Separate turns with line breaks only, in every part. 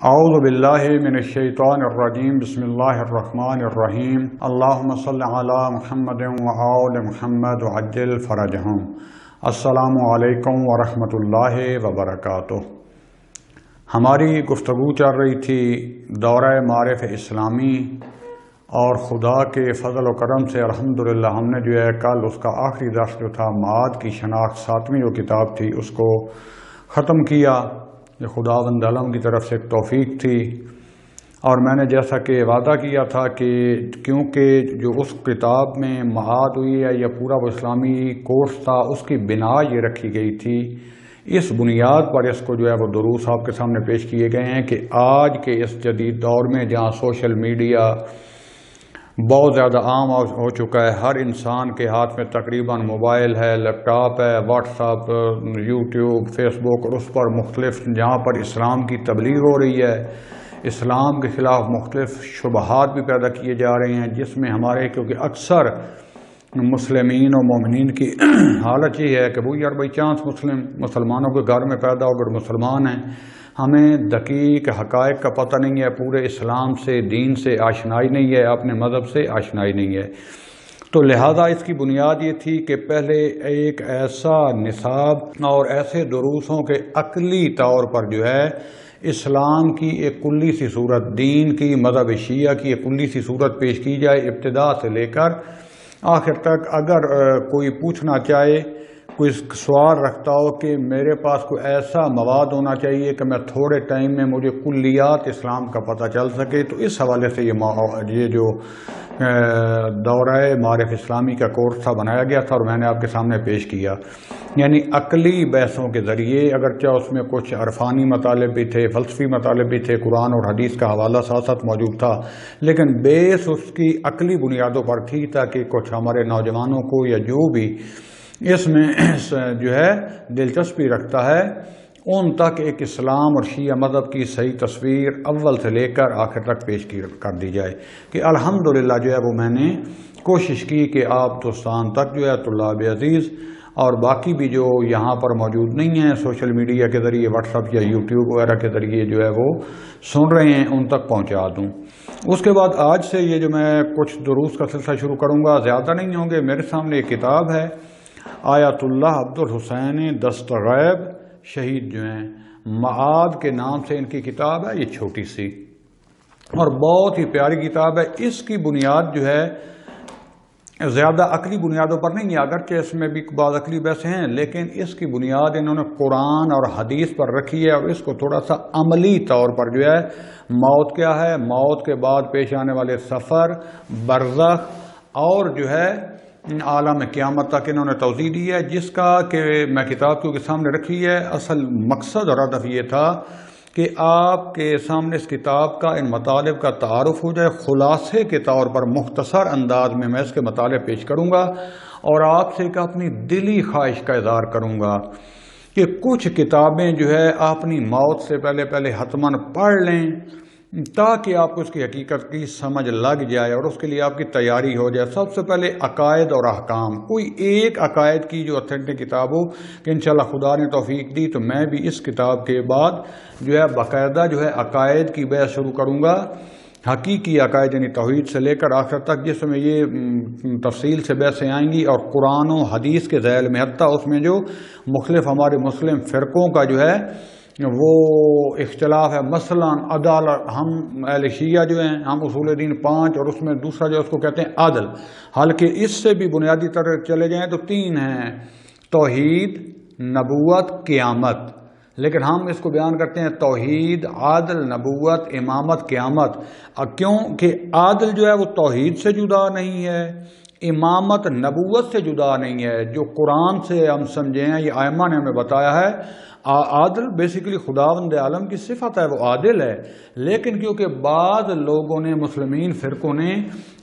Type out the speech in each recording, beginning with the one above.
اعوذ باللہ من الشیطان الرجیم بسم اللہ الرحمن الرحیم اللہم صل علی محمد وآل محمد وعجل فرجہم۔ السلام علیکم ورحمۃ اللہ وبرکاتہ۔ ہماری گفتگو چل رہی تھی دورہ معارف اسلامی، اور خدا کے فضل و کرم سے الحمدللہ ہم نے کل اس کا آخری درس جو تھا معاد کی شناخت 7ویں جو کتاب تھی اس کو ختم کیا۔ یہ خداوند عالم کی طرف سے ایک توفیق تھی، اور میں نے جیسا کہ وعدہ کیا تھا کہ کیونکہ جو اس کتاب میں معاد ہوئی ہے یا پورا وہ اسلامی کورس تھا اس کی بنا یہ رکھی گئی تھی، اس بنیاد پر اس کو وہ دروس آپ کے سامنے پیش کیے گئے ہیں کہ آج کے اس جدید دور میں جہاں سوشل میڈیا بہت زیادہ عام ہو چکا ہے، ہر انسان کے ہاتھ میں تقریباً موبائل ہے، لیپ ٹاپ ہے، واٹس ایپ، یوٹیوب، فیس بک، اور اس پر مختلف جہاں پر اسلام کی تبلیغ ہو رہی ہے، اسلام کے خلاف مختلف شبہات بھی پیدا کیے جا رہے ہیں، جس میں ہمارے کیونکہ اکثر مسلمین و مومنین کی حالت یہ ہے کہ وہ بائی چانس مسلمانوں کے گھر میں پیدا ہو کر مسلمان ہیں، ہمیں دقیق حقائق کا پتہ نہیں ہے، پورے اسلام سے، دین سے آشنائی نہیں ہے، اپنے مذہب سے آشنائی نہیں ہے۔ تو لہذا اس کی بنیاد یہ تھی کہ پہلے ایک ایسا نصاب اور ایسے دروسوں کے عقلی طور پر اسلام کی ایک کلی سی صورت، دین کی، مذہب شیعہ کی ایک کلی سی صورت پیش کی جائے، ابتدا سے لے کر آخر تک۔ اگر کوئی پوچھنا چاہے، کوئی سوال رکھتا ہو کہ میرے پاس کوئی ایسا مواد ہونا چاہیے کہ میں تھوڑے ٹائم میں مجھے کلیات اسلام کا پتہ چل سکے، تو اس حوالے سے یہ جو دورہ معارف اسلامی کا کورس تھا بنایا گیا تھا، اور میں نے آپ کے سامنے پیش کیا۔ یعنی عقلی بحثوں کے ذریعے، اگرچہ اس میں کچھ عرفانی مطالب بھی تھے، فلسفی مطالب بھی تھے، قرآن اور حدیث کا حوالہ ساتھ ساتھ موجود تھا، لیکن بیس اس کی عقلی بنیادوں پر تھی، تاکہ کچھ ہمارے نوجوانوں کو یا جو بھی اس میں دلچسپی رکھتا ہے ان تک ایک اسلام اور شیعہ مذہب کی صحیح تصویر اول سے لے کر آخر تک پیش کر دی جائے۔ کہ الحمدللہ وہ میں نے کوشش کی کہ آپ دوستان تک طلاب عزیز اور باقی بھی جو یہاں پر موجود نہیں ہیں، سوشل میڈیا کے ذریعے، واٹس ایپ یا یوٹیوب وغیرہ کے ذریعے وہ سن رہے ہیں، ان تک پہنچا دوں۔ اس کے بعد آج سے یہ جو میں کچھ دروس کا سلسلہ شروع کروں گا، زیادہ نہیں ہوں گے۔ میرے سامنے ایک کتاب ہے، آیت اللہ عبد الحسین دستغیب شہید معاد کے نام سے ان کی کتاب ہے۔ یہ چھوٹی سی اور بہت ہی پیاری کتاب ہے۔ اس کی بنیاد زیادہ عقلی بنیادوں پر نہیں ہے، اگرچہ اس میں بھی بعض عقلی بحثیں ہیں، لیکن اس کی بنیاد انہوں نے قرآن اور حدیث پر رکھی ہے، اور اس کو تھوڑا سا عملی طور پر موت کیا ہے، موت کے بعد پیش آنے والے سفر، برزخ اور عالم قیامت تک انہوں نے توضیح دی ہے، جس کا کہ میں کتاب کے سامنے رکھی ہے۔ اصل مقصد اور ہدف یہ تھا کہ آپ کے سامنے اس کتاب کا، ان مطالب کا تعارف ہو جائے، خلاصے کے طور پر مختصر انداز میں اس کے مطالب پیش کروں گا، اور آپ سے ایک اپنی دلی خواہش کا اظہار کروں گا کہ کچھ کتابیں اپنی موت سے پہلے حتماً پڑھ لیں، تاکہ آپ کو اس کی حقیقت کی سمجھ لگ جائے اور اس کے لیے آپ کی تیاری ہو جائے۔ سب سے پہلے عقائد اور احکام، کوئی ایک عقائد کی جو اتھینٹک کتاب ہو، کہ انشاءاللہ خدا نے توفیق دی تو میں بھی اس کتاب کے بعد باقاعدہ عقائد کی بحث شروع کروں گا، حقیقی عقائد یعنی توحید سے لے کر آخر تک، جس میں یہ تفصیل سے بحثیں آئیں گی، اور قرآن و حدیث کے ذیل میں حتیٰ اس میں جو مختلف ہمارے مسلم فرقوں کا وہ اختلاف ہے۔ مثلا عدالت، ہم اہل شیعہ ہم اصول دین 5، اور اس میں دوسرا اس کو کہتے ہیں عدل، حالانکہ اس سے بھی بنیادی طرح چلے جائیں تو 3 ہیں: توحید، نبوت، قیامت، لیکن ہم اس کو بیان کرتے ہیں توحید، عدل، نبوت، امامت، قیامت۔ کیونکہ عدل وہ توحید سے جدا نہیں ہے، امامت نبوت سے جدا نہیں ہے، جو قرآن سے ہم سمجھے ہیں، یہ ائمہ نے ہمیں بتایا ہے۔ عادل بیسیکلی خداوند عالم کی صفت ہے، وہ عادل ہے، لیکن کیونکہ بعض لوگوں نے، مسلمین فرقوں نے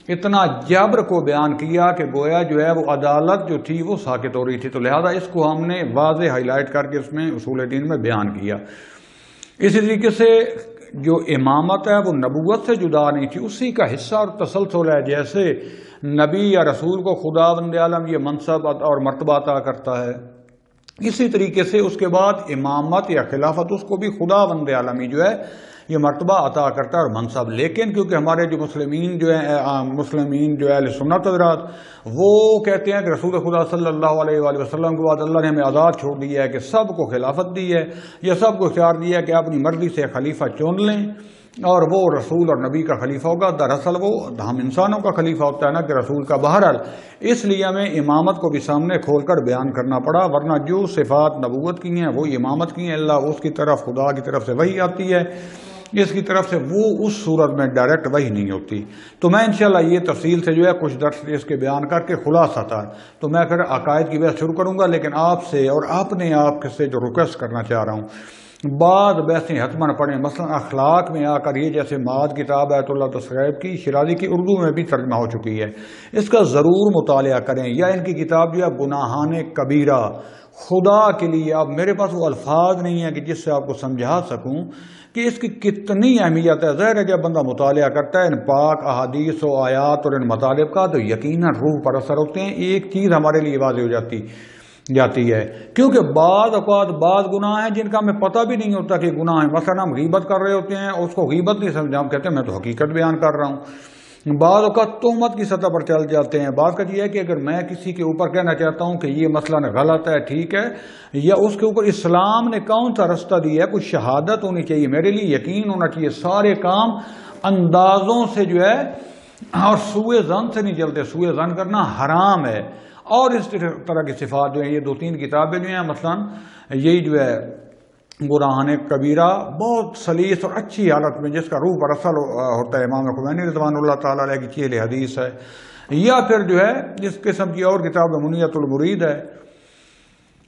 اتنا جبر کو بیان کیا کہ گویا وہ عدالت جو تھی وہ ساقط ہو رہی تھی، تو لہذا اس کو ہم نے واضح ہائی لائٹ کر کے اس میں اصول دین میں بیان کیا۔ اسی طریقے سے جو امامت ہے وہ نبوت سے جدا نہیں تھی، اسی کا حصہ اور تسلسل ہے، جیسے نبی یا رسول کو خداوند عالم یہ منصب اور مرتبہ عطا کرتا ہے، اسی طریقے سے اس کے بعد امامت یا خلافت اس کو بھی خداوند عالمی یہ مرتبہ عطا کرتا ہے اور منصب. لیکن کیونکہ ہمارے جو مسلمین جو اہل سنت حضرات وہ کہتے ہیں کہ رسول خدا صلی اللہ علیہ وآلہ وسلم کے بعد اللہ نے ہمیں آزاد چھوڑ دیا ہے کہ سب کو خلافت دی ہے یا سب کو اختیار دیا ہے کہ اپنی مرضی سے خلیفہ چن لیں اور وہ رسول اور نبی کا خلیفہ ہوگا. دراصل وہ ہم انسانوں کا خلیفہ ہوتا ہے نا کہ رسول کا. بہرحال اس لیے ہمیں امامت کو بھی سامنے کھول کر بیان کرنا پڑا، ورنہ جو صفات نبوت کی ہیں وہ امامت کی ہیں. اللہ اس کی طرف خدا کی طرف سے وحی آتی ہے، اس کی طرف سے وہ اس صورت میں ڈائریکٹ وحی نہیں ہوتی. تو میں انشاءاللہ یہ تفصیل سے جو ہے کچھ درس اس کے بیان کر کے خلاصہ تھا تو میں پھر عقائد کی بحث شروع کروں گا. لیکن آپ سے اور اپنے آپ سے جو ریکویسٹ کرنا چاہ رہا ہوں، بعض بحثیں حتماً پڑھیں. مثلا اخلاق میں آ کر یہ جیسے معاد کتاب ہے اللہ تصغیب کی شیرازی کی اردو میں بھی ترجمہ ہو چکی ہے، اس کا ضرور مطالعہ کریں. یا ان کی کتاب جو ہے گناہان کبیرہ، خدا کے لیے اب میرے پاس وہ الفاظ نہیں ہیں کہ جس سے آپ کو سمجھا سکوں کہ اس کی کتنی اہمیت ہے. ظاہر ہے جب بندہ مطالعہ کرتا ہے ان پاک احادیث و آیات اور ان مطالب کا تو یقیناً روح پر اثر ہوتے ہیں. ایک چیز ہمارے لیے واضح ہو جاتی ہے کیونکہ بعض اوقات بعض گناہ ہیں جن کا ہمیں پتہ بھی نہیں ہوتا کہ گناہ ہیں. مثلا ہم غیبت کر رہے ہوتے ہیں، اس کو غیبت نہیں سمجھا، ہم کہتے ہیں میں تو حقیقت بیان کر رہا ہوں. بعض اوقات تہمت کی سطح پر چل جاتے ہیں. بات کا یہ ہے کہ اگر میں کسی کے اوپر کہنا چاہتا ہوں کہ یہ مثلا غلط ہے، ٹھیک ہے، یا اس کے اوپر اسلام نے کون سا رستہ دیا ہے، کچھ شہادت ہونی چاہیے، میرے لیے یقین ہونا چاہیے. سارے کام اندازوں سے جو ہے اور سوء ظن سے نہیں چلتے. سوء ظن کرنا حرام ہے. اور اس طرح کی صفات جو ہیں یہ 2-3 کتابیں جو ہیں مثلا یہی جو ہے گناہان کبیرہ بہت سلیس اور اچھی حالت میں جس کا روح پر اثر ہوتا ہے امام خمینی رضوان اللہ تعالیٰ علیہ کی چیل حدیث ہے. یا پھر جو ہے اس قسم کی اور کتاب منیت المرید ہے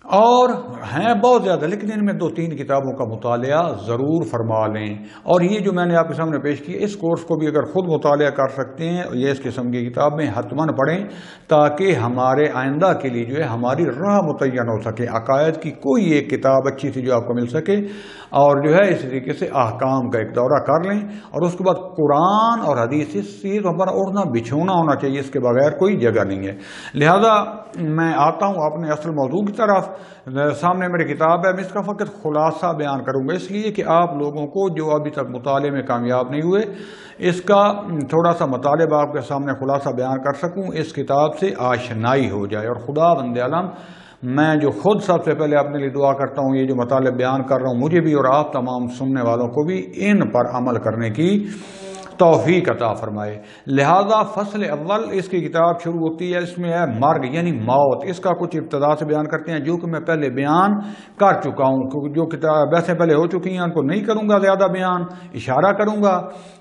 اور ہیں بہت زیادہ. لیکن ان میں 2-3 کتابوں کا مطالعہ ضرور فرما لیں. اور یہ جو میں نے آپ کے سامنے پیش کی اس کورس کو بھی اگر خود مطالعہ کر سکتے ہیں یہ اس قسم کی کتابیں حتماً پڑھیں تاکہ ہمارے آئندہ کے لیے جو ہے ہماری راہ متعین ہو سکے. عقائد کی کوئی ایک کتاب اچھی سی جو آپ کو مل سکے اور جو ہے اسی طریقے سے احکام کا ایک دورہ کر لیں. اور اس کے بعد قرآن اور حدیث اس چیز ہمارا اڑنا بچھونا ہونا چاہیے، اس کے بغیر کوئی جگہ نہیں ہے. لہذا میں آتا ہوں اپنے اصل موضوع کی طرف. سامنے میری کتاب ہے، میں اس کا فقط خلاصہ بیان کروں گا اس لیے کہ آپ لوگوں کو جو ابھی تک مطالعے میں کامیاب نہیں ہوئے اس کا تھوڑا سا مطالبہ آپ کے سامنے خلاصہ بیان کر سکوں، اس کتاب سے آشنائی ہو جائے. اور خدا بند عالم میں جو خود سب سے پہلے اپنے لیے دعا کرتا ہوں یہ جو مطالب بیان کر رہا ہوں مجھے بھی اور آپ تمام سننے والوں کو بھی ان پر عمل کرنے کی توفیق عطا فرمائے. لہذا فصل اول اس کی کتاب شروع ہوتی ہے، اس میں ہے مرگ یعنی موت. اس کا کچھ ابتدا سے بیان کرتے ہیں جو کہ میں پہلے بیان کر چکا ہوں. جو کتاب ویسے پہلے ہو چکی ہیں ان کو نہیں کروں گا زیادہ بیان، اشارہ کروں گا.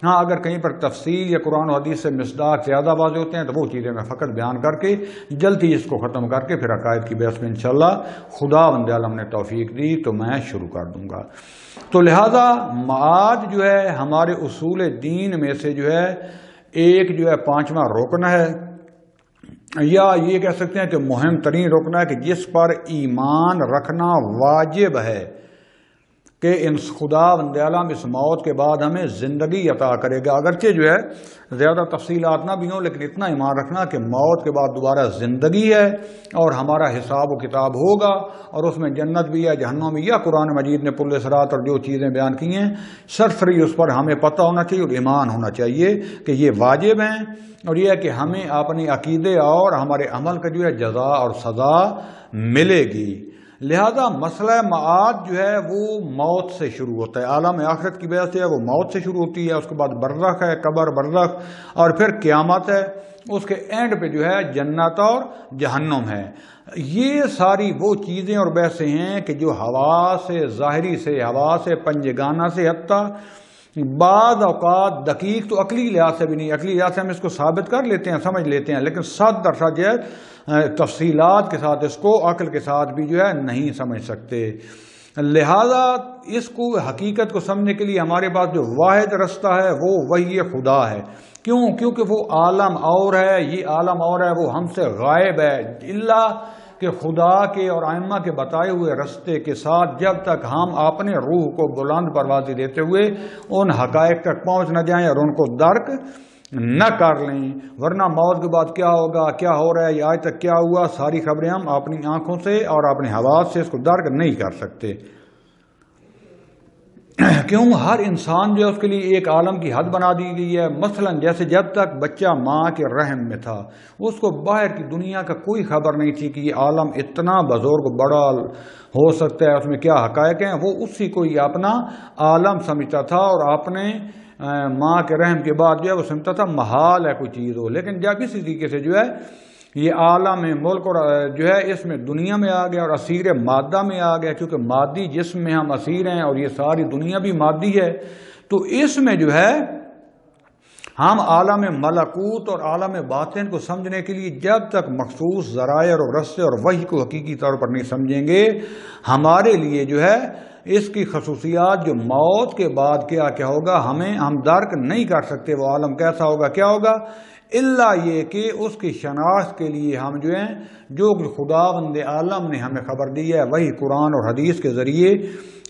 ہاں اگر کہیں پر تفصیل یا قرآن و حدیث سے مصداق زیادہ واضح ہوتے ہیں تو وہ چیزیں میں فقط بیان کر کے جلدی اس کو ختم کر کے پھر عقائد کی بحث میں انشاءاللہ خدا بند عالم نے توفیق دی تو میں شروع کر دوں گا. تو لہذا معاد جو ہے ہمارے اصول دین میں سے جو ہے ایک جو ہے 5واں رکن ہے، یا یہ کہہ سکتے ہیں کہ مہم ترین رکن ہے کہ جس پر ایمان رکھنا واجب ہے کہ ان خدا بند عالم اس موت کے بعد ہمیں زندگی عطا کرے گا. اگرچہ جو ہے زیادہ تفصیلات نہ بھی ہوں لیکن اتنا ایمان رکھنا کہ موت کے بعد دوبارہ زندگی ہے اور ہمارا حساب و کتاب ہوگا اور اس میں جنت بھی ہے جہنم بھی. یا قرآن مجید نے پل صراط اور جو چیزیں بیان کی ہیں سرسری اس پر ہمیں پتہ ہونا چاہیے اور ایمان ہونا چاہیے کہ یہ واجب ہیں. اور یہ ہے کہ ہمیں اپنی عقیدے اور ہمارے عمل کا جو ہے جزا اور سزا ملے گی. لہذا مسئلہ معاد جو ہے وہ موت سے شروع ہوتا ہے. عالم آخرت کی وجہ سے وہ موت سے شروع ہوتی ہے، اس کے بعد برزخ ہے، قبر، برزخ، اور پھر قیامت ہے. اس کے اینڈ پہ جو ہے جنت اور جہنم ہے. یہ ساری وہ چیزیں اور بحثیں ہیں کہ جو حواس ظاہری سے، حواس پنجگانہ سے حتیٰ بعض اوقات دقیق تو عقلی لحاظ سے بھی نہیں، عقلی لحاظ سے ہم اس کو ثابت کر لیتے ہیں، سمجھ لیتے ہیں، لیکن 100% جو ہے تفصیلات کے ساتھ اس کو عقل کے ساتھ بھی جو ہے نہیں سمجھ سکتے. لہذا اس کو حقیقت کو سمجھنے کے لیے ہمارے پاس جو واحد رستہ ہے وہ وحی خدا ہے. کیوں؟ کیونکہ وہ عالم اور ہے، یہ عالم اور ہے، وہ ہم سے غائب ہے. الا کہ خدا کے اور ائمہ کے بتائے ہوئے رستے کے ساتھ جب تک ہم اپنے روح کو بلند پروازی دیتے ہوئے ان حقائق تک پہنچ نہ جائیں اور ان کو درک نہ کر لیں، ورنہ موت کے بعد کیا ہوگا، کیا ہو رہا ہے، یہ آج تک کیا ہوا، ساری خبریں ہم اپنی آنکھوں سے اور اپنے حواس سے اس کو درک نہیں کر سکتے. کیوں ہر انسان جو ہے اس کے لیے ایک عالم کی حد بنا دی گئی ہے. مثلا جیسے جب تک بچہ ماں کے رحم میں تھا اس کو باہر کی دنیا کا کوئی خبر نہیں تھی کہ یہ عالم اتنا بزرگ بڑا ہو سکتا ہے، اس میں کیا حقائق ہیں. وہ اسی کو یہ اپنا عالم سمجھتا تھا اور اپنے ماں کے رحم کے بعد جو ہے وہ سمجھتا تھا محال ہے کوئی چیز ہو. لیکن جب اسی طریقے سے جو ہے یہ عالم ملک اور جو ہے اس میں دنیا میں آ گیا اور اسیر مادہ میں آ گیا، کیونکہ مادی جسم میں ہم اسیر ہیں اور یہ ساری دنیا بھی مادی ہے، تو اس میں جو ہے ہم عالم ملکوت اور عالم باطن کو سمجھنے کے لیے جب تک مخصوص ذرائع اور رستے اور وحی کو حقیقی طور پر نہیں سمجھیں گے، ہمارے لیے جو ہے اس کی خصوصیات جو موت کے بعد کیا ہوگا ہم درک نہیں کر سکتے. وہ عالم کیسا ہوگا، کیا ہوگا، الا یہ کہ اس کی شناخت کے لیے ہم جو ہیں جو خداوند عالم نے ہمیں خبر دی ہے وہی قرآن اور حدیث کے ذریعے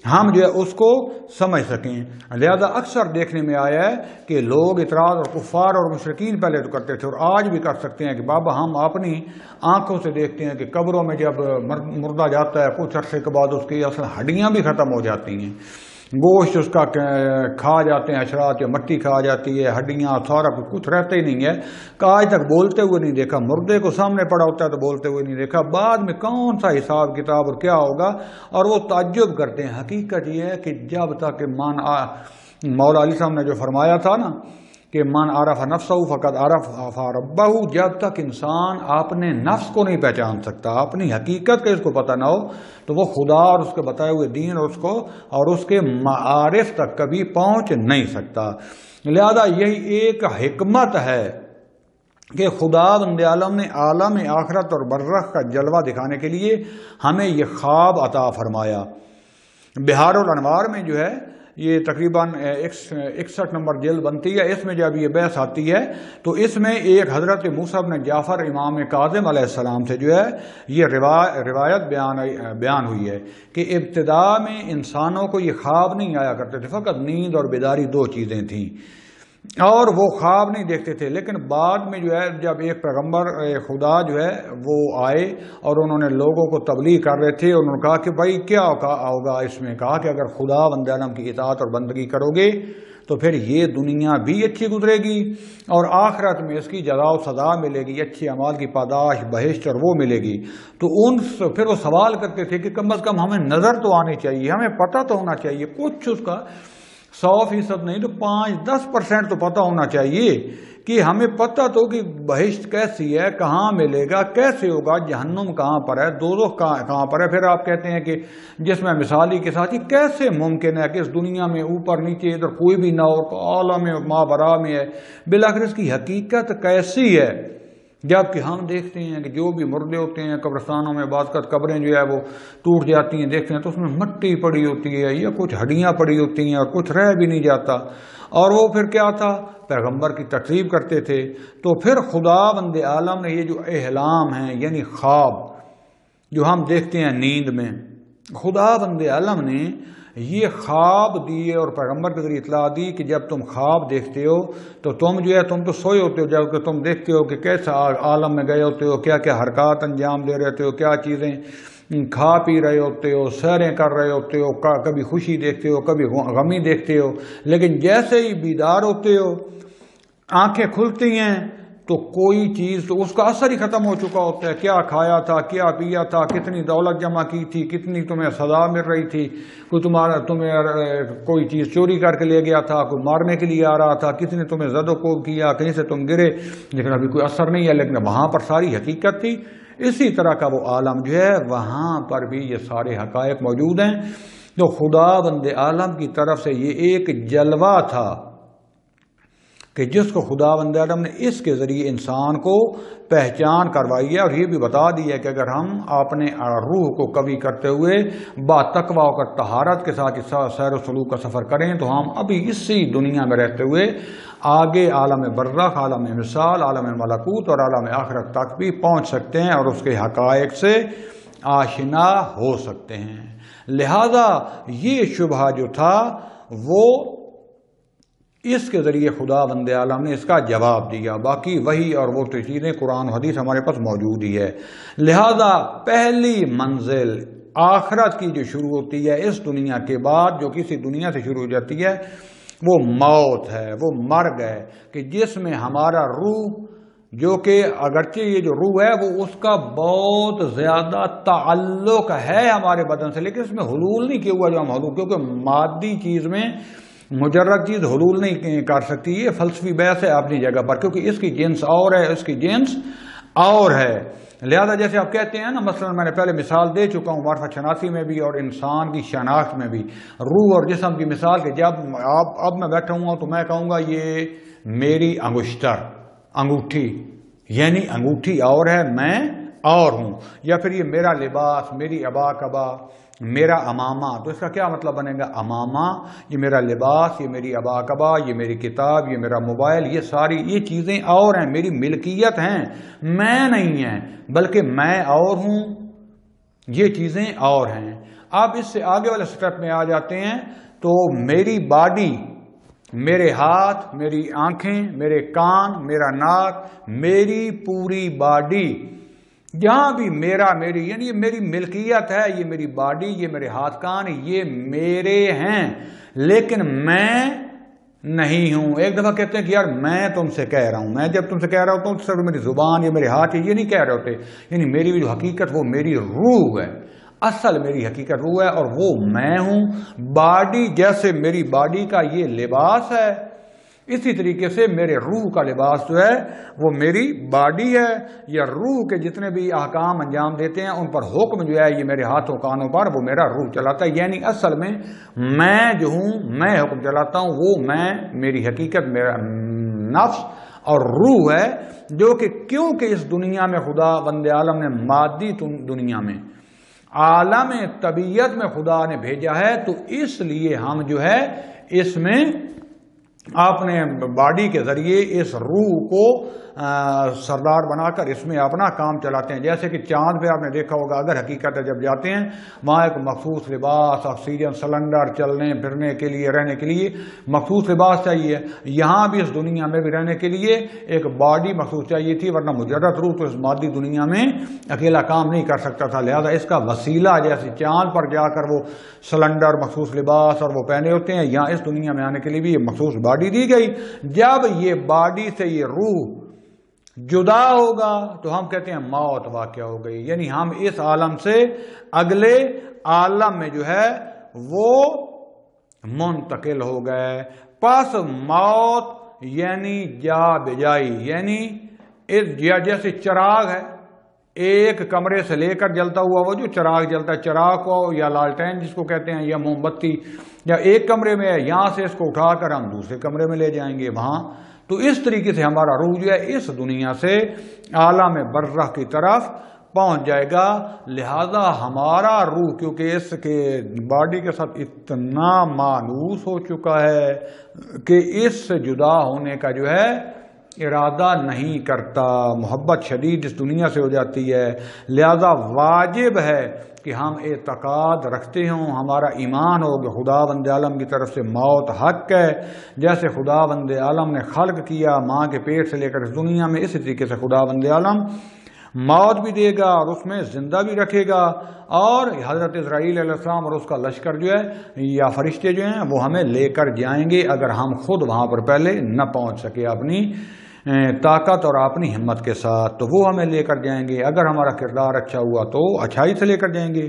ہم جو ہے اس کو سمجھ سکیں. لہذا اکثر دیکھنے میں آیا ہے کہ لوگ اعتراض اور کفار اور مشرکین پہلے تو کرتے تھے اور آج بھی کر سکتے ہیں کہ بابا ہم اپنی آنکھوں سے دیکھتے ہیں کہ قبروں میں جب مردہ جاتا ہے کچھ عرصے کے بعد اس کی اصل ہڈیاں بھی ختم ہو جاتی ہیں، گوشت اس کا کھا جاتے ہیں حشرات، یا مٹی کھا جاتی ہے، ہڈیاں سارا کچھ رہتا ہی نہیں ہے. کہ آج تک بولتے ہوئے نہیں دیکھا، مردے کو سامنے پڑا ہوتا ہے تو بولتے ہوئے نہیں دیکھا. بعد میں کون سا حساب کتاب اور کیا ہوگا، اور وہ تعجب کرتے ہیں. حقیقت یہ ہے کہ جب تک مولا علی صاحب نے جو فرمایا تھا نا کہ من عرف نفسہ فقد عرف ربہ، جب تک انسان اپنے نفس کو نہیں پہچان سکتا، اپنی حقیقت کا اس کو پتہ نہ ہو، تو وہ خدا اور اس کے بتائے ہوئے دین اور اس کے معارف تک کبھی پہنچ نہیں سکتا. لہذا یہی ایک حکمت ہے کہ خداوند عالم نے عالم آخرت اور برزخ کا جلوہ دکھانے کے لیے ہمیں یہ خواب عطا فرمایا. بہار الانوار میں جو ہے یہ تقریباً 61 نمبر جلد بنتی ہے. اس میں جب یہ بحث آتی ہے تو اس میں ایک حضرت موسیٰ بن جعفر امام کاظم علیہ السلام سے جو ہے یہ روایت بیان ہوئی ہے کہ ابتدا میں انسانوں کو یہ خواب نہیں آیا کرتے تھے، فقط نیند اور بیداری دو چیزیں تھیں اور وہ خواب نہیں دیکھتے تھے. لیکن بعد میں جو ہے جب ایک پیغمبر خدا جو ہے وہ آئے اور انہوں نے لوگوں کو تبلیغ کر رہے تھے، انہوں نے کہا کہ بھائی کیا ہوگا اس میں، کہا کہ اگر خدا بندہ عالم کی اطاعت اور بندگی کرو گے تو پھر یہ دنیا بھی اچھی گزرے گی اور آخرت میں اس کی جزا و سزا ملے گی، اچھے اعمال کی پاداش بہشت اور وہ ملے گی. تو پھر وہ سوال کرتے تھے کہ کم از کم ہمیں نظر تو آنی چاہیے، ہمیں پتہ تو ہونا چاہیے، کچھ اس کا 100% نہیں تو 5-10% تو پتہ ہونا چاہیے کہ ہمیں پتہ تو کہ بہشت کیسی ہے، کہاں ملے گا، کیسے ہوگا، جہنم کہاں پر ہے، دوزخ کہاں پر ہے. پھر آپ کہتے ہیں کہ جس میں مثالی کے ساتھ ہی کیسے ممکن ہے کہ اس دنیا میں اوپر نیچے ادھر کوئی بھی نہ ہو، عالم ماورا میں ہے، بالآخر اس کی حقیقت کیسی ہے. جبکہ ہم دیکھتے ہیں کہ جو بھی مردے ہوتے ہیں قبرستانوں میں بعض کا قبریں جو ہے وہ ٹوٹ جاتی ہیں، دیکھتے ہیں تو اس میں مٹی پڑی ہوتی ہے یا کچھ ہڈیاں پڑی ہوتی ہیں اور کچھ رہ بھی نہیں جاتا. اور وہ پھر کیا تھا، پیغمبر کی تکذیب کرتے تھے. تو پھر خداوند عالم نے یہ جو احلام ہیں یعنی خواب جو ہم دیکھتے ہیں نیند میں، خداوند عالم نے یہ خواب دیے اور پیغمبر کے ذریعے اطلاع دی کہ جب تم خواب دیکھتے ہو تو تم جو ہے تم تو سوئے ہوتے ہو، جب کہ تم دیکھتے ہو کہ کیسا عالم میں گئے ہوتے ہو، کیا کیا حرکات انجام دے رہے ہو، کیا چیزیں کھا پی رہے ہوتے ہو، سیریں کر رہے ہوتے ہو، کبھی خوشی دیکھتے ہو کبھی غمی دیکھتے ہو. لیکن جیسے ہی بیدار ہوتے ہو، آنکھیں کھلتی ہیں تو کوئی چیز تو اس کا اثر ہی ختم ہو چکا ہوتا ہے. کیا کھایا تھا، کیا پیا تھا، کتنی دولت جمع کی تھی، کتنی تمہیں سزا مل رہی تھی، تمہیں کوئی چیز چوری کر کے لے گیا تھا، کوئی مارنے کے لیے آ رہا تھا، کسی نے تمہیں زد و کوب کیا، کہیں سے تم گرے، لیکن ابھی کوئی اثر نہیں ہے، لیکن وہاں پر ساری حقیقت تھی. اسی طرح کا وہ عالم جو ہے وہاں پر بھی یہ سارے حقائق موجود ہیں. تو خداوند عالم کی طرف سے یہ ایک جلوہ تھا کہ جس کو خداوند عالم نے اس کے ذریعے انسان کو پہچان کروائی ہے اور یہ بھی بتا دی ہے کہ اگر ہم اپنے روح کو قوی کرتے ہوئے با تقوی اور طہارت کے ساتھ سیر و سلوک کا سفر کریں تو ہم ابھی اسی دنیا میں رہتے ہوئے آگے عالم برزخ، عالم مثال، عالم ملکوت اور عالم آخرت تک بھی پہنچ سکتے ہیں اور اس کے حقائق سے آشنا ہو سکتے ہیں. لہذا یہ شبہ جو تھا وہ اس کے ذریعے خداوند عالم نے اس کا جواب دیا. باقی وہی اور وہ چیزیں قرآن و حدیث ہمارے پاس موجود ہی ہے. لہذا پہلی منزل آخرت کی جو شروع ہوتی ہے اس دنیا کے بعد، جو کسی دنیا سے شروع ہو جاتی ہے، وہ موت ہے، وہ مرگ ہے، کہ جس میں ہمارا روح، جو کہ اگرچہ یہ جو روح ہے وہ اس کا بہت زیادہ تعلق ہے ہمارے بدن سے، لیکن اس میں حلول نہیں کیا ہوا جو ہم حلول، کیونکہ مادی چیز میں مجرد چیز حلول نہیں کر سکتی، یہ فلسفی بحث ہے اپنی جگہ پر، کیونکہ اس کی جنس اور ہے، اس کی جنس اور ہے۔ لہذا جیسے آپ کہتے ہیں نا، مثلا میں نے پہلے مثال دے چکا ہوں معرفت شناسی میں بھی اور انسان کی شناخت میں بھی، روح اور جسم کی مثال، کہ جب اب میں بیٹھا ہوں تو میں کہوں گا یہ میری انگوٹھی، یعنی انگوٹھی اور ہے، میں اور ہوں، یا پھر یہ میرا لباس، میری ابا کبا، میرا امامہ، تو اس کا کیا مطلب بنے گا؟ امامہ یہ میرا لباس، یہ میری ابا کبا، یہ میری کتاب، یہ میرا موبائل، یہ ساری یہ چیزیں اور ہیں، میری ملکیت ہیں، میں نہیں ہیں، بلکہ میں اور ہوں، یہ چیزیں اور ہیں۔ اب اس سے آگے والے سٹیپ میں آ جاتے ہیں، تو میری باڈی، میرے ہاتھ، میری آنکھیں، میرے کان، میرا ناک، میری پوری باڈی، جہاں بھی میری یعنی یہ میری ملکیت ہے، یہ میری باڈی، یہ میرے ہاتھ کان، یہ میرے ہیں، لیکن میں نہیں ہوں۔ ایک دفعہ کہتے ہیں کہ یار میں تم سے کہہ رہا ہوں، میں جب تم سے کہہ رہا ہوتا ہوں تو صرف میری زبان یا میرے ہاتھ یہ نہیں کہہ رہے ہوتے، یعنی میری جو حقیقت وہ میری روح ہے، اصل میری حقیقت روح ہے، اور وہ میں ہوں۔ باڈی جیسے میری باڈی کا یہ لباس ہے، اسی طریقے سے میرے روح کا لباس جو ہے وہ میری باڈی ہے، یا روح کے جتنے بھی احکام انجام دیتے ہیں ان پر حکم جو ہے یہ میرے ہاتھوں کانوں پر وہ میرا روح چلاتا ہے، یعنی اصل میں جو ہوں، میں حکم چلاتا ہوں، وہ میں میری حقیقت میرا نفس اور روح ہے، جو کہ کیونکہ اس دنیا میں خدا بند عالم نے مادی دنیا میں عالم طبیعت میں خدا نے بھیجا ہے، تو اس لیے ہم جو ہے اس میں اپنے باڈی کے ذریعے اس روح کو سردار بنا کر اس میں اپنا کام چلاتے ہیں۔ جیسے کہ چاند پہ آپ نے دیکھا ہوگا، اگر حقیقت ہے جب جاتے ہیں وہاں ایک مخصوص لباس، آکسیجن سلنڈر، چلنے پھرنے کے لیے، رہنے کے لیے مخصوص لباس چاہیے، یہاں بھی اس دنیا میں بھی رہنے کے لیے ایک باڈی مخصوص چاہیے تھی، ورنہ مجرد روح تو اس مادی دنیا میں اکیلا کام نہیں کر سکتا تھا۔ لہذا اس کا وسیلہ جیسے چاند پر جا کر وہ سلنڈر، مخصوص لباس اور وہ پہنے ہوتے ہیں، یہاں اس دنیا میں آنے کے لیے بھی یہ مخصوص باڈی دی گئی۔ جب یہ باڈی سے یہ روح جدا ہوگا تو ہم کہتے ہیں موت واقع ہو گئی، یعنی ہم اس عالم سے اگلے عالم میں جو ہے وہ منتقل ہو گئے۔ پس موت یعنی جا بجائی، یعنی جیسے چراغ ہے، ایک کمرے سے لے کر جلتا ہوا وہ جو چراغ جلتا ہے، چراغ کو یا لالٹین جس کو کہتے ہیں، یا موم بتی، یا ایک کمرے میں ہے، یہاں سے اس کو اٹھا کر ہم دوسرے کمرے میں لے جائیں گے وہاں، تو اس طریقے سے ہمارا روح جو ہے اس دنیا سے عالم برزخ کی طرف پہنچ جائے گا۔ لہذا ہمارا روح کیونکہ اس کے باڈی کے ساتھ اتنا مانوس ہو چکا ہے کہ اس سے جدا ہونے کا جو ہے ارادہ نہیں کرتا، محبت شدید اس دنیا سے ہو جاتی ہے، لہذا واجب ہے کہ ہم اعتقاد رکھتے ہوں، ہمارا ایمان ہو کہ خدا بند عالم کی طرف سے موت حق ہے، جیسے خدا بند عالم نے خلق کیا ماں کے پیٹ سے لے کر اس دنیا میں، اسی طریقے سے خدا بند عالم موت بھی دے گا اور اس میں زندہ بھی رکھے گا، اور حضرت اسرائیل علیہ السلام اور اس کا لشکر جو ہے یا فرشتے جو ہیں وہ ہمیں لے کر جائیں گے، اگر ہم خود وہاں پر پہلے نہ پہنچ سکے اپنی طاقت اور اپنی ہمت کے ساتھ، تو وہ ہمیں لے کر جائیں گے۔ اگر ہمارا کردار اچھا ہوا تو اچھائی سے لے کر جائیں گے۔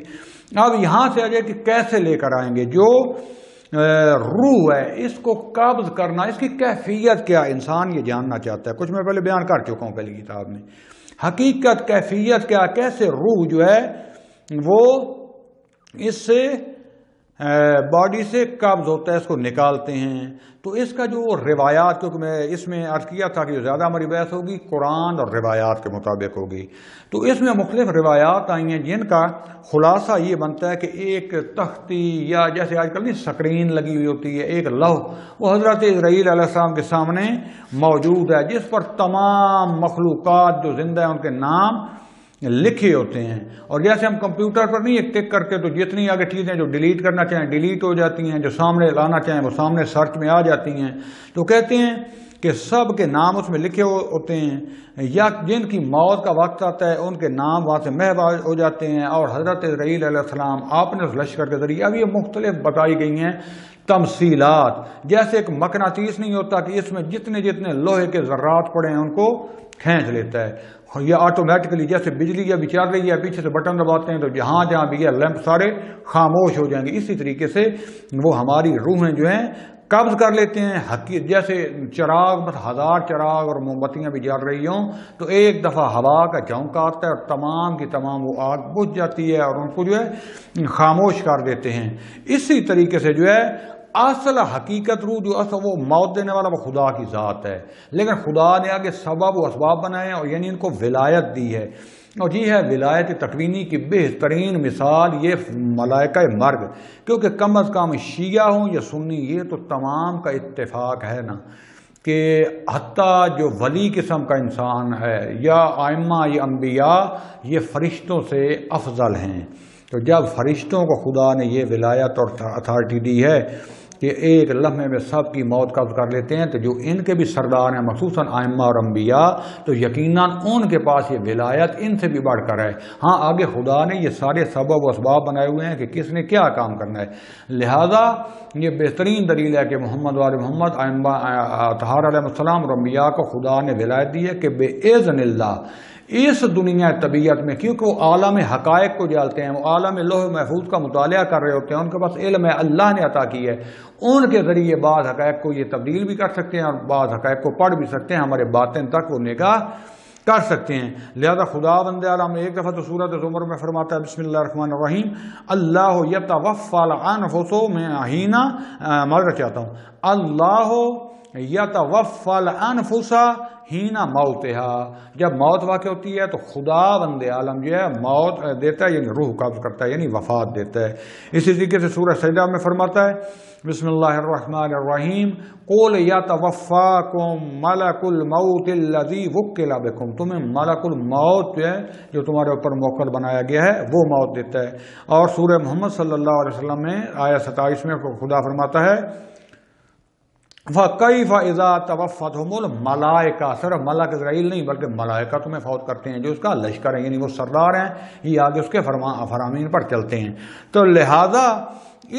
اب یہاں سے آ جائے کہ کیسے لے کر آئیں گے؟ جو روح ہے اس کو قبض کرنا، اس کی کیفیت کیا انسان یہ جاننا چاہتا ہے، کچھ میں پہلے بیان کر چکا ہوں پہلی کتاب میں، حقیقت کیفیت کیا، کیسے روح جو ہے وہ اس سے باڈی سے قبض ہوتا ہے، اس کو نکالتے ہیں۔ تو اس کا جو روایات، کیونکہ میں اس میں عرض کیا تھا کہ جو زیادہ ہماری بحث ہوگی قرآن اور روایات کے مطابق ہوگی، تو اس میں مختلف روایات آئی ہیں جن کا خلاصہ یہ بنتا ہے کہ ایک تختی یا جیسے آج کل نہیں سکرین لگی ہوئی ہوتی ہے، ایک لوح وہ حضرت اسرائیل علیہ السلام کے سامنے موجود ہے، جس پر تمام مخلوقات جو زندہ ہیں ان کے نام لکھے ہوتے ہیں، اور جیسے ہم کمپیوٹر پر نہیں ایک ٹک کرتے تو جتنی آگے چیزیں جو ڈیلیٹ کرنا چاہیں ڈیلیٹ ہو جاتی ہیں، جو سامنے لانا چاہیں وہ سامنے سرچ میں آ جاتی ہیں۔ تو کہتے ہیں کہ سب کے نام اس میں لکھے ہوتے ہیں، یا جن کی موت کا وقت آتا ہے ان کے نام وہاں سے محو ہو جاتے ہیں۔ اور حضرت اسرائیل علیہ السلام آپ نے اس لشکر کے ذریعے، اب یہ مختلف بتائی گئی ہیں تمثیلات، جیسے ایک مقناطیس نہیں ہوتا کہ اس میں جتنے لوہے کے ذرات پڑے ہیں ان کو کھینچ لیتا ہے، یہ آٹومیٹکلی جیسے بجلی ابھی چل رہی ہے، پیچھے سے بٹن دباتے ہیں تو جہاں جہاں بھی ہے لیمپ سارے خاموش ہو جائیں گے۔ اسی طریقے سے وہ ہماری روحیں جو ہیں قبض کر لیتے ہیں، جیسے چراغ، بس 1000 چراغ اور موم بتیاں بھی جل رہی ہوں تو ایک دفعہ ہوا کا جھونکا آتا ہے اور تمام کی تمام وہ آگ بجھ جاتی ہے اور ان کو جو ہے خاموش کر دیتے ہیں۔ اسی طریقے سے جو ہے اصل حقیقت روح جو اصل وہ موت دینے والا وہ خدا کی ذات ہے، لیکن خدا نے آگے سبب و اسباب بنائے ہیں اور یعنی ان کو ولایت دی ہے۔ اور یہ ہے ولایت تکوینی کی بہترین مثال یہ ملائکہ مرگ، کیونکہ کم از کم شیعہ ہوں یا سنی یہ تو تمام کا اتفاق ہے نا کہ حتیٰ جو ولی قسم کا انسان ہے یا ائمہ یا انبیاء یہ فرشتوں سے افضل ہیں۔ تو جب فرشتوں کو خدا نے یہ ولایت اور اتھارٹی دی ہے کہ ایک لمحے میں سب کی موت قبض کر لیتے ہیں، تو جو ان کے بھی سردار ہیں مخصوصاً ائمہ اور انبیاء، تو یقیناً ان کے پاس یہ ولایت ان سے بھی بڑھ کر ہے۔ ہاں آگے خدا نے یہ سارے سبب و اسباب بنائے ہوئے ہیں کہ کس نے کیا کام کرنا ہے، لہذا یہ بہترین دلیل ہے کہ محمد وآل محمد ائمہ اطہار علیہ السلام اور انبیاء کو خدا نے ولایت دی ہے کہ بِإِذْنِ اللہ اس دنیا طبیعت میں، کیونکہ وہ عالم حقائق کو جانتے ہیں، وہ عالم لوح محفوظ کا مطالعہ کر رہے ہوتے ہیں، ان کے پاس علم ہے، اللہ نے عطا کی ہے، ان کے ذریعے بعض حقائق کو یہ تبدیل بھی کر سکتے ہیں اور بعض حقائق کو پڑھ بھی سکتے ہیں، ہمارے باطن تک وہ نگاہ کر سکتے ہیں۔ لہذا خدا بند عالم ایک دفعہ تو سورۃ زمر میں فرماتا ہے بسم اللہ الرحمن الرحیم اللہ یتوفی الانفس میں حین معذرت چاہتا ہوں اللہ یتوفی الانفس حین موتها، جب موت واقع ہوتی ہے تو خدا بند عالم جو ہے موت دیتا ہے، یعنی روح قبض کرتا ہے، یعنی وفات دیتا ہے۔ اسی طریقے سے سورہ سجدہ میں فرماتا ہے بسم اللہ الرحمن الرحیم قل یتوفاکم ملک الموت الذی وکل بکم، تمہیں ملک الموت جو ہے جو تمہارے اوپر موکل بنایا گیا ہے وہ موت دیتا ہے۔ اور سورہ محمد صلی اللہ علیہ وسلم میں آیت 27 میں خدا فرماتا ہے فَكَيْفَ إِذَا تَوَفَّتْهُمُ الْمَلَائِكَةُ، صرف ملک اسرائیل نہیں بلکہ ملائکہ تمہیں فوت کرتے ہیں جو اس کا لشکر ہے، یعنی وہ سردار ہیں، یہ آگے اس کے فرامین پر چلتے ہیں۔ تو لہذا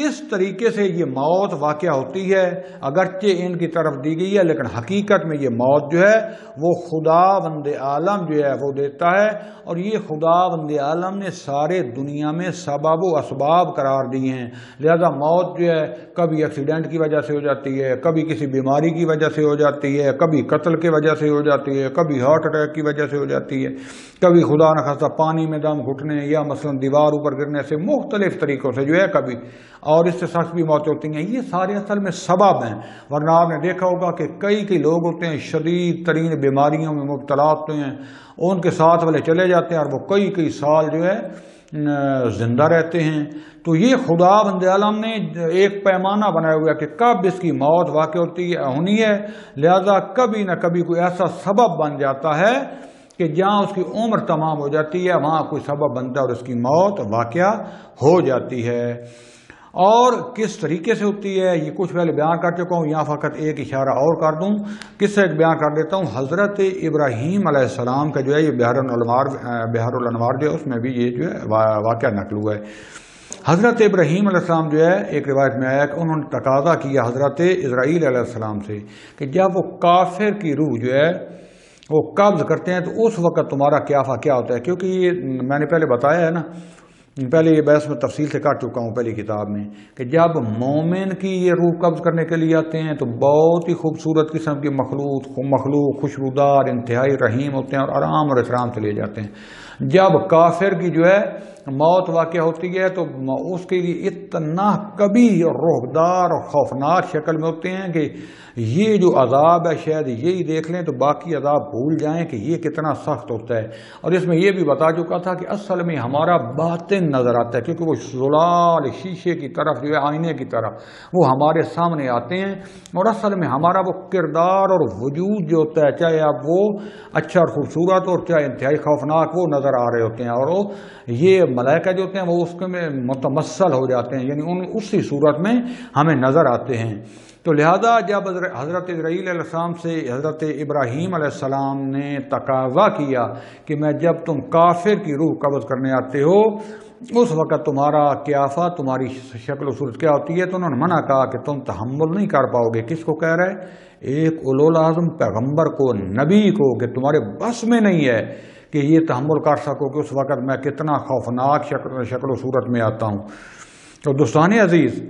اس طریقے سے یہ موت واقع ہوتی ہے، اگرچہ ان کی طرف دی گئی ہے لیکن حقیقت میں یہ موت جو ہے وہ خدا بند عالم جو ہے وہ دیتا ہے، اور یہ خدا بند عالم نے سارے دنیا میں سبب و اسباب قرار دیے ہیں۔ لہذا موت جو ہے کبھی ایکسیڈنٹ کی وجہ سے ہو جاتی ہے، کبھی کسی بیماری کی وجہ سے ہو جاتی ہے، کبھی قتل کی وجہ سے ہو جاتی ہے، کبھی ہارٹ اٹیک کی وجہ سے ہو جاتی ہے، کبھی خدا نخواستہ پانی میں دم گھٹنے یا مثلا دیوار اوپر گرنے سے، مختلف طریقوں سے جو ہے کبھی، اور اس سے سخت بھی موتیں ہوتی ہیں۔ یہ سارے اصل میں سبب ہیں، ورنہ آپ نے دیکھا ہوگا کہ کئی لوگ ہوتے ہیں شدید ترین بیماریوں میں مبتلا ہوتے ہیں، ان کے ساتھ والے چلے جاتے ہیں اور وہ کئی سال جو ہے زندہ رہتے ہیں۔ تو یہ خدا بند عالم نے ایک پیمانہ بنایا ہوا ہے کہ کب اس کی موت واقع ہونی ہے، لہذا کبھی نہ کبھی کوئی ایسا سبب بن جاتا ہے کہ جہاں اس کی عمر تمام ہو جاتی ہے وہاں کوئی سبب بنتا ہے اور اس کی موت واقع ہو جاتی ہے۔ اور کس طریقے سے ہوتی ہے یہ کچھ پہلے بیان کر چکا ہوں، یہاں فقط ایک اشارہ اور کر دوں، کس سے ایک بیان کر دیتا ہوں۔ حضرت ابراہیم علیہ السلام کا جو ہے یہ بحر الانوار جو ہے اس میں بھی یہ جو ہے واقعہ نقل ہوا ہے۔ حضرت ابراہیم علیہ السلام جو ہے ایک روایت میں آیا کہ انہوں نے تقاضا کیا حضرت اسرائیل علیہ السلام سے کہ جب وہ کافر کی روح جو ہے وہ قبض کرتے ہیں تو اس وقت تمہارا قیافہ کیا ہوتا ہے، کیونکہ یہ میں نے پہلے بتایا ہے نا، پہلے یہ بحث میں تفصیل سے کر چکا ہوں پہلی کتاب میں، کہ جب مومن کی یہ روح قبض کرنے کے لیے آتے ہیں تو بہت ہی خوبصورت قسم کی مخلوق خوشبودار انتہائی رحیم ہوتے ہیں اور آرام اور احترام سے لے جاتے ہیں۔ جب کافر کی جو ہے موت واقع ہوتی ہے تو اس کے لیے اتنا کبھی اور روحدار اور خوفناک شکل میں ہوتے ہیں کہ یہ جو عذاب ہے شاید یہی دیکھ لیں تو باقی عذاب بھول جائیں کہ یہ کتنا سخت ہوتا ہے۔ اور اس میں یہ بھی بتا چکا تھا کہ اصل میں ہمارا باطن نظر آتا ہے، کیونکہ وہ زلال شیشے کی طرف جو ہے آئینے کی طرف وہ ہمارے سامنے آتے ہیں، اور اصل میں ہمارا وہ کردار اور وجود جو ہوتا ہے چاہے اب وہ اچھا اور خوبصورت اور چاہے انتہائی خوفناک وہ نظر آ رہے ہوتے ہیں، اور وہ یہ ملائکہ جو ہوتے ہیں وہ اس میں متمثل ہو جاتے ہیں، یعنی اسی صورت میں ہمیں نظر آتے ہیں۔ تو لہذا جب حضرت اسرائیل علیہ السلام سے حضرت ابراہیم علیہ السلام نے تقاضا کیا کہ میں جب تم کافر کی روح قبض کرنے آتے ہو اس وقت تمہارا قیافہ تمہاری شکل و صورت کیا ہوتی ہے، تو انہوں نے منع کہا کہ تم تحمل نہیں کر پاؤ گے۔ کس کو کہہ رہے؟ ایک اولو العزم پیغمبر کو، نبی کو، کہ تمہارے بس میں نہیں ہے کہ یہ تحمل کر سکو کہ اس وقت میں کتنا خوفناک شکل و صورت میں آتا ہوں۔ تو دوستان عزیز،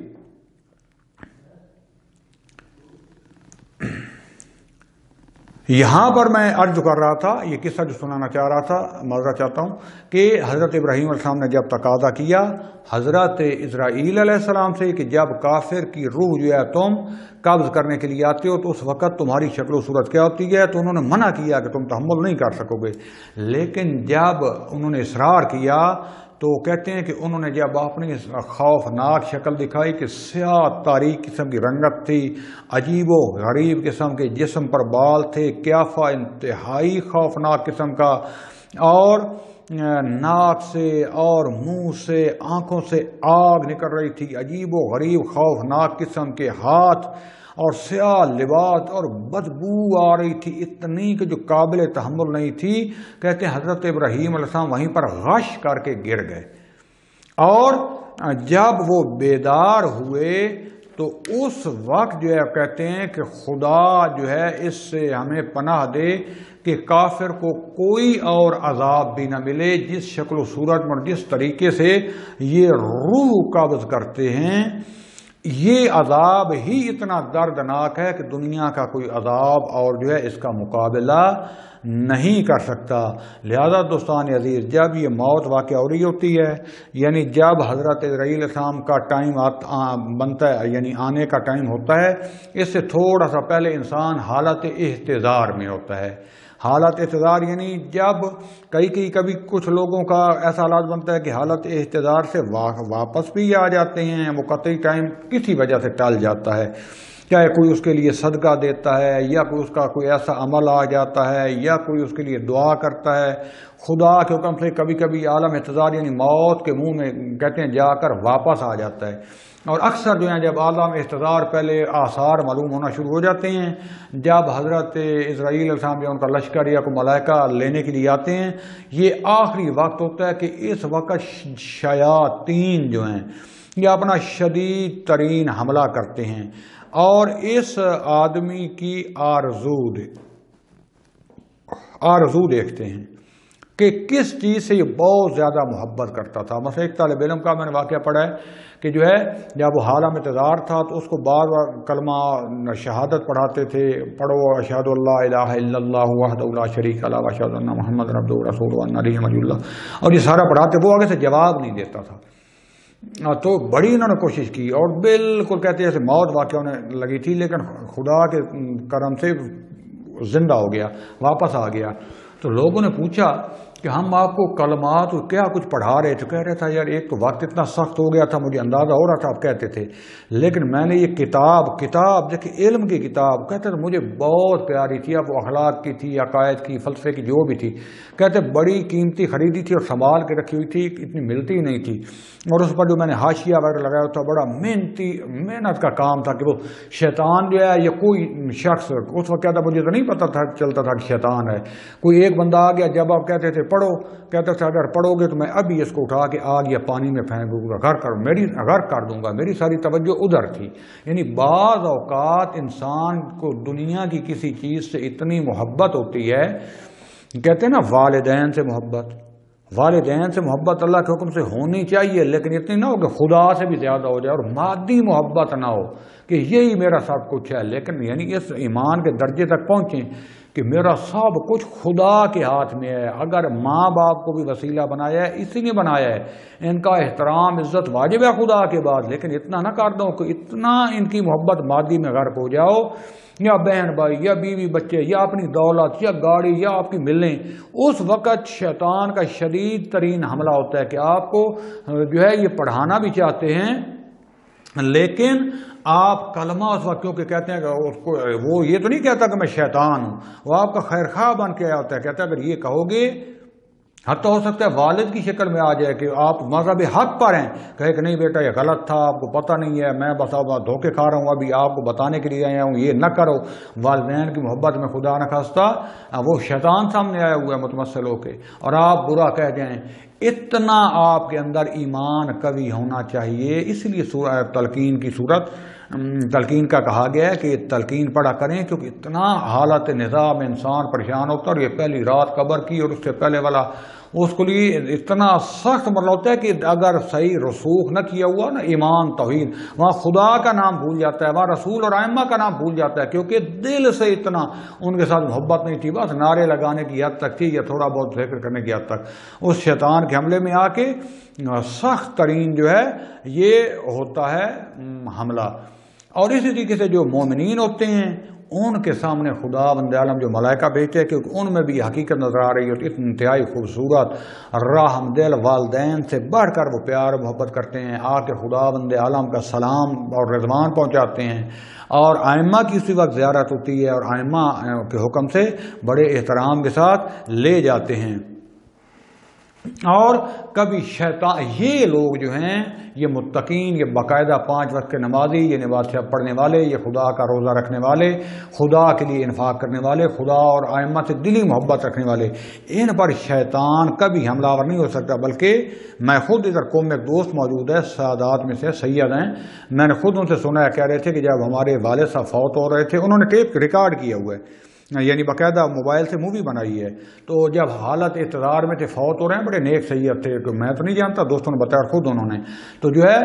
یہاں پر میں عرض کر رہا تھا، یہ قصہ جو سنانا چاہ رہا تھا، معذرت چاہتا ہوں، کہ حضرت ابراہیم علیہ السلام نے جب تقاضا کیا حضرت اسرائیل علیہ السلام سے کہ جب کافر کی روح جو ہے تم قبض کرنے کے لیے آتے ہو تو اس وقت تمہاری شکل و صورت کیا ہوتی ہے، تو انہوں نے منع کیا کہ تم تحمل نہیں کر سکو گے۔ لیکن جب انہوں نے اصرار کیا تو کہتے ہیں کہ انہوں نے جب اپنی خوفناک شکل دکھائی کہ سیاہ تاریک قسم کی رنگت تھی، عجیب و غریب قسم کے جسم پر بال تھے، قیافہ انتہائی خوفناک قسم کا، اور ناک سے اور منہ سے آنکھوں سے آگ نکل رہی تھی، عجیب و غریب خوفناک قسم کے ہاتھ اور سیاہ لباس اور بدبو آ رہی تھی اتنی کہ جو قابل تحمل نہیں تھی۔ کہتے ہیں حضرت ابراہیم علیہ السلام وہیں پر غش کر کے گر گئے، اور جب وہ بیدار ہوئے تو اس وقت جو ہے کہتے ہیں کہ خدا جو ہے اس سے ہمیں پناہ دے کہ کافر کو کوئی اور عذاب بھی نہ ملے جس شکل و صورت میں جس طریقے سے یہ روح قبض کرتے ہیں۔ یہ عذاب ہی اتنا دردناک ہے کہ دنیا کا کوئی عذاب اور جو ہے اس کا مقابلہ نہیں کر سکتا۔ لہذا دوستان عزیز، جب یہ موت واقع ہو رہی ہوتی ہے، یعنی جب حضرت اسرائیل علیہ السلام کا ٹائم بنتا ہے، یعنی آنے کا ٹائم ہوتا ہے، اس سے تھوڑا سا پہلے انسان حالت احتضار میں ہوتا ہے۔ حالت احتضار یعنی جب کبھی کچھ لوگوں کا ایسا حالات بنتا ہے کہ حالت احتضار سے واپس بھی آ جاتے ہیں، وہ قطعی ٹائم کسی وجہ سے ٹل جاتا ہے، چاہے کوئی اس کے لیے صدقہ دیتا ہے یا کوئی اس کا کوئی ایسا عمل آ جاتا ہے یا کوئی اس کے لیے دعا کرتا ہے، خدا کے حکم سے کبھی عالم احتضار یعنی موت کے منہ میں کہتے ہیں جا کر واپس آ جاتا ہے۔ اور اکثر جو ہیں جب عالم احتضار پہلے آثار معلوم ہونا شروع ہو جاتے ہیں، جب حضرت اسرائیل علیہ السلام یا ان کا لشکر یا کوئی ملائکہ لینے کے لیے آتے ہیں، یہ آخری وقت ہوتا ہے کہ اس وقت شیاطین جو ہیں یہ اپنا شدید ترین حملہ کرتے ہیں اور اس آدمی کی آرزو دیکھتے ہیں کہ کس چیز سے یہ بہت زیادہ محبت کرتا تھا۔ مثلا ایک طالب علم کا میں نے واقعہ پڑھا ہے کہ جو ہے جب وہ حالہ میں انتظار تھا تو اس کو بار بار کلمہ شہادت پڑھاتے تھے، پڑھو اشہد اللہ الہ الا اللہ وحدہ لا شریک لہ واشہد ان محمد عبدہ ورسولہ وان علیہ ولی اللہ، اور یہ سارا پڑھاتے، وہ آگے سے جواب نہیں دیتا تھا۔ تو بڑی انہوں نے کوشش کی اور بالکل کہتے ہیں جیسے موت واقع ہونے لگی تھی، لیکن خدا کے کرم سے زندہ ہو گیا، واپس آ گیا۔ تو لوگوں نے پوچھا کہ ہم آپ کو کلمات کیا کچھ پڑھا رہے تھے، کہہ رہے تھا یار ایک تو وقت اتنا سخت ہو گیا تھا، مجھے اندازہ ہو رہا تھا آپ کہتے تھے، لیکن میں نے یہ کتاب دیکھیں، علم کی کتاب، کہتے تھے مجھے بہت پیاری تھی، اب وہ اخلاق کی تھی، عقائد کی، فلسفے کی، جو بھی تھی، کہتے بڑی قیمتی خریدی تھی اور سنبھال کے رکھی ہوئی تھی، اتنی ملتی نہیں تھی، اور اس پر جو میں نے حاشیہ وغیرہ لگایا تھا بڑا محنت کا کام تھا کہ وہ شیطان جو ہے یا کوئی شخص، اس وقت کہتا مجھے تو نہیں پتا تھا چلتا تھا کہ شیطان ہے، کوئی ایک بندہ آ گیا، جب آپ کہتے تھے پڑھو، کہتا تھا اگر پڑھو گے تو میں ابھی اس کو اٹھا کے آگ یا پانی میں پھینک دوں گا، غرق کر دوں گا، میری ساری توجہ ادھر تھی۔ یعنی بعض اوقات انسان کو دنیا کی کسی چیز سے اتنی محبت ہوتی ہے، کہتے ہیں نا والدین سے محبت اللہ کے حکم سے ہونی چاہیے، لیکن اتنی نہ ہو کہ خدا سے بھی زیادہ ہو جائے، اور مادی محبت نہ ہو کہ یہی میرا سب کچھ ہے، لیکن یعنی اس ایمان کے درجے تک پہنچیں کہ میرا سب کچھ خدا کے ہاتھ میں ہے۔ اگر ماں باپ کو بھی وسیلہ بنایا ہے، اسی نے بنایا ہے، ان کا احترام عزت واجب ہے خدا کے بعد، لیکن اتنا نہ کر دو کہ اتنا ان کی محبت مادی میں غرق ہو جاؤ، یا بہن بھائی یا بیوی بچے یا اپنی دولت یا گاڑی یا آپ کی ملیں، اس وقت شیطان کا شدید ترین حملہ ہوتا ہے کہ آپ کو جو ہے یہ پڑھانا بھی چاہتے ہیں، لیکن آپ کلمہ اس وقت کیونکہ کہتے ہیں کہ اس کو وہ یہ تو نہیں کہتا کہ میں شیطان ہوں، وہ آپ کا خیر خواہ بن کے آیا ہوتا ہے، کہتا ہے اگر یہ کہو گے حتیٰ ہو سکتا ہے والد کی شکل میں آ جائے کہ آپ مذہب حق پر ہیں، کہے کہ نہیں بیٹا یہ غلط تھا، آپ کو پتہ نہیں ہے، میں بس اب دھوکے کھا رہا ہوں، ابھی آپ کو بتانے کے لیے آیا ہوں یہ نہ کرو۔ والدین کی محبت میں خدا نہ خواستہ وہ شیطان سامنے آیا ہوا ہے متمثل ہو کے، اور آپ برا کہہ جائیں۔ اتنا آپ کے اندر ایمان قوی ہونا چاہیے، اس لیے سورہ تلقین کی صورت تلقین کا کہا گیا ہے کہ تلقین پڑھا کریں، کیونکہ اتنا حالت نظام انسان پریشان ہوتا ہے، اور یہ پہلی رات قبر کی اور اس سے پہلے والا اس کے لیے اتنا سخت مرحلہ ہوتا ہے کہ اگر صحیح رسوخ نہ کیا ہوا نا ایمان توحید، وہاں خدا کا نام بھول جاتا ہے، وہاں رسول اور ائمہ کا نام بھول جاتا ہے، کیونکہ دل سے اتنا ان کے ساتھ محبت نہیں تھی، بس نعرے لگانے کی حد تک تھی یا تھوڑا بہت ذکر کرنے کی حد تک۔ اس شیطان کے حملے میں آ کے سخت ترین جو ہے یہ ہوتا ہے حملہ۔ اور اسی طریقے سے جو مومنین ہوتے ہیں ان کے سامنے خدا بند عالم جو ملائکہ بھیجتے ہیں، کیونکہ ان میں بھی حقیقت نظر آ رہی ہوتی ہے، انتہائی خوبصورت رحم دل والدین سے بڑھ کر وہ پیار محبت کرتے ہیں، آ کے خدا بند عالم کا سلام اور رضوان پہنچاتے ہیں، اور ائمہ کی اسی وقت زیارت ہوتی ہے، اور ائمہ کے حکم سے بڑے احترام کے ساتھ لے جاتے ہیں۔ اور کبھی شیطان، یہ لوگ جو ہیں یہ متقین، یہ باقاعدہ 5 وقت کے نمازی، یہ نماز پڑھنے والے، یہ خدا کا روزہ رکھنے والے، خدا کے لیے انفاق کرنے والے، خدا اور ائمہ سے دلی محبت رکھنے والے، ان پر شیطان کبھی حملہ آور نہیں ہو سکتا۔ بلکہ میں خود ادھر قوم میں ایک دوست موجود ہے، سادات میں سے سید ہیں، میں نے خود ان سے سنا ہے، کہہ رہے تھے کہ جب ہمارے والد صاحب فوت ہو رہے تھے، انہوں نے ٹیپ ریکارڈ کیا ہوا ہے، یعنی باقاعدہ موبائل سے مووی بنائی ہے، تو جب حالت اقتدار میں تھے، فوت ہو رہے ہیں، بڑے نیک سید تھے، تو میں تو نہیں جانتا، دوستوں نے بتایا خود انہوں نے، تو جو ہے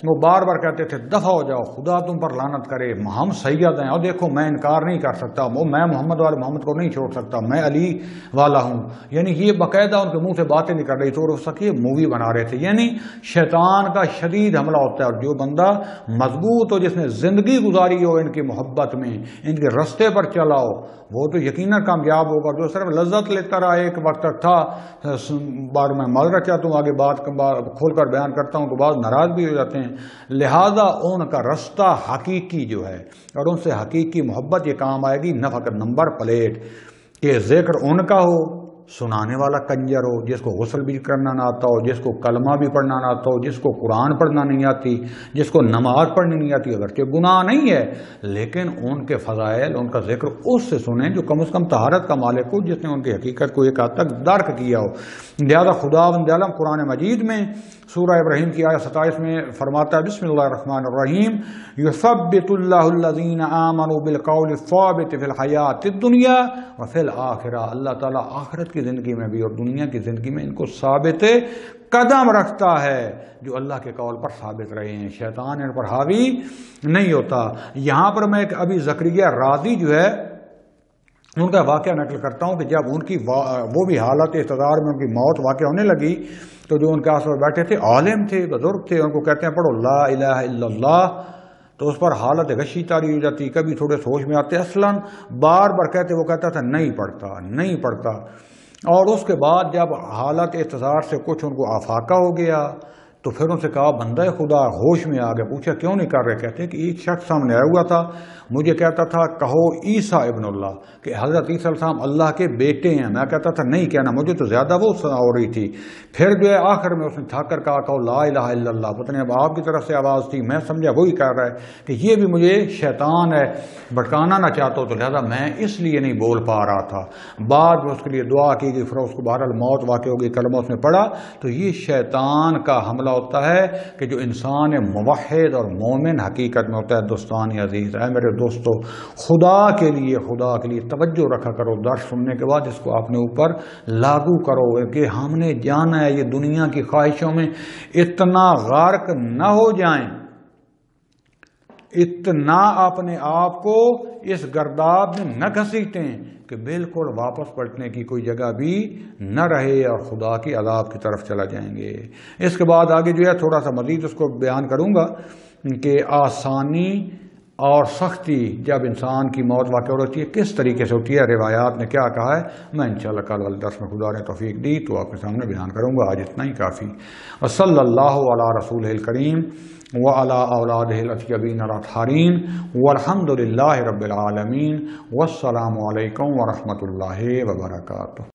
وہ بار بار کہتے تھے دفع ہو جاؤ، خدا تم پر لعنت کرے، ہم سید ہیں، اور دیکھو میں انکار نہیں کر سکتا، میں محمد والے محمد کو نہیں چھوڑ سکتا، میں علی والا ہوں، یعنی یہ باقاعدہ ان کے منہ سے باتیں نہیں کر رہی تو ہو سکے مووی بنا رہے تھے۔ یعنی شیطان کا شدید حملہ ہوتا ہے، اور جو بندہ مضبوط ہو، جس نے زندگی گزاری ہو ان کی محبت میں، ان کے رستے پر چلا ہو، وہ تو یقیناً کامیاب ہوگا۔ جو صرف لذت لیتا رہا ایک وقت تک تھا، بعد میں معذرت چاہتا ہوں، آگے بات کھول کر بیان کرتا ہوں کہ بعض ناراض بھی ہو جاتے ہیں، لہذا ان کا رستہ حقیقی جو ہے، اور ان سے حقیقی محبت یہ کام آئے گی نہ فقط نمبر پلیٹ کہ ذکر ان کا ہو، سنانے والا کنجر ہو، جس کو غسل بھی کرنا نہ آتا ہو، جس کو کلمہ بھی پڑھنا نہ آتا ہو، جس کو قرآن پڑھنا نہیں آتی، جس کو نماز پڑھنی نہیں آتی، اگرچہ گناہ نہیں ہے لیکن ان کے فضائل، ان کا ذکر اس سے سنیں جو کم از کم طہارت کا مالک ہو، جس نے ان کی حقیقت کو ایک حد تک درک کیا ہو۔ لہذا خدا بند عالم قرآن مجید میں سورہ ابراہیم کی آیت 27 میں فرماتا ہے، بسم اللہ الرحمن الرحیم، یثبت اللہ الذین آمنوا بالقول الثابت فی الحیات الدنیا وفی الآخرہ، اللہ تعالیٰ آخرت کی زندگی میں بھی اور دنیا کی زندگی میں ان کو ثابت قدم رکھتا ہے جو اللہ کے قول پر ثابت رہے ہیں، شیطان ان پر حاوی نہیں ہوتا۔ یہاں پر میں ایک ابھی زکریا رازی جو ہے ان کا واقعہ نقل کرتا ہوں کہ جب ان کی وہ بھی حالت اقتدار میں ان کی موت واقع ہونے لگی، تو جو ان کے آس پاس بیٹھے تھے، عالم تھے، بزرگ تھے، ان کو کہتے ہیں پڑھو لا الہ الا اللہ، تو اس پر حالت غشی طاری ہو جاتی، کبھی تھوڑے ہوش میں آتے، اصلاً بار بار کہتے، وہ کہتا تھا نہیں پڑھتا، اور اس کے بعد جب حالت اقتدار سے کچھ ان کو آفاقہ ہو گیا تو پھر ان سے کہا بندہ خدا، ہوش میں آ گیا، پوچھا کیوں نہیں کر رہے؟ کہتے ہیں کہ ایک شخص سامنے آیا ہوا تھا، مجھے کہتا تھا کہو عیسیٰ ابن اللہ، کہ حضرت عیسیٰ علیہ السلام اللہ کے بیٹے ہیں، میں کہتا تھا نہیں کہنا، مجھے تو زیادہ وہ ہو رہی تھی، پھر جو ہے آخر میں اس نے تھک کر کہا کہو لا الہ الا اللہ، پتہ نہیں اب آپ کی طرف سے آواز تھی، میں سمجھا وہی کہہ رہا ہے کہ یہ بھی مجھے شیطان ہے بھٹکانا نہ چاہتا ہوں، تو لہذا میں اس لیے نہیں بول پا رہا تھا۔ بعد میں اس کے لیے دعا کی گئی، پھر اس کو بہرحال موت واقع ہو گئی، کلمہ اس نے پڑھا۔ تو یہ شیطان کا حملہ ہوتا ہے کہ جو انسان موحد اور مومن حقیقت میں ہوتا ہے۔ دوستان عزیز، اے میرے دوستو، خدا کے لیے توجہ رکھا کرو، درس سننے کے بعد اس کو اپنے اوپر لاگو کرو کہ ہم نے جانا ہے، یہ دنیا کی خواہشوں میں اتنا غرق نہ ہو جائیں، اتنا اپنے آپ کو اس گرداب میں نہ گھسیٹیں کہ بالکل واپس پلٹنے کی کوئی جگہ بھی نہ رہے اور خدا کی عذاب کی طرف چلا جائیں گے۔ اس کے بعد آگے جو ہے تھوڑا سا مزید اس کو بیان کروں گا کہ آسانی اور سختی جب انسان کی موت واقع ہوتی ہے کس طریقے سے ہوتی ہے، روایات نے کیا کہا ہے، میں انشاءاللہ کل والے درس میں خدا نے توفیق دی تو آپ کے سامنے بیان کروں گا۔ آج اتنا ہی کافی۔ وصلی اللہ علی رسولہ الکریم وعلی اولادہ الاطیبین الطاہرین والحمد للہ رب العالمین، والسلام علیکم ورحمۃ اللہ وبرکاتہ۔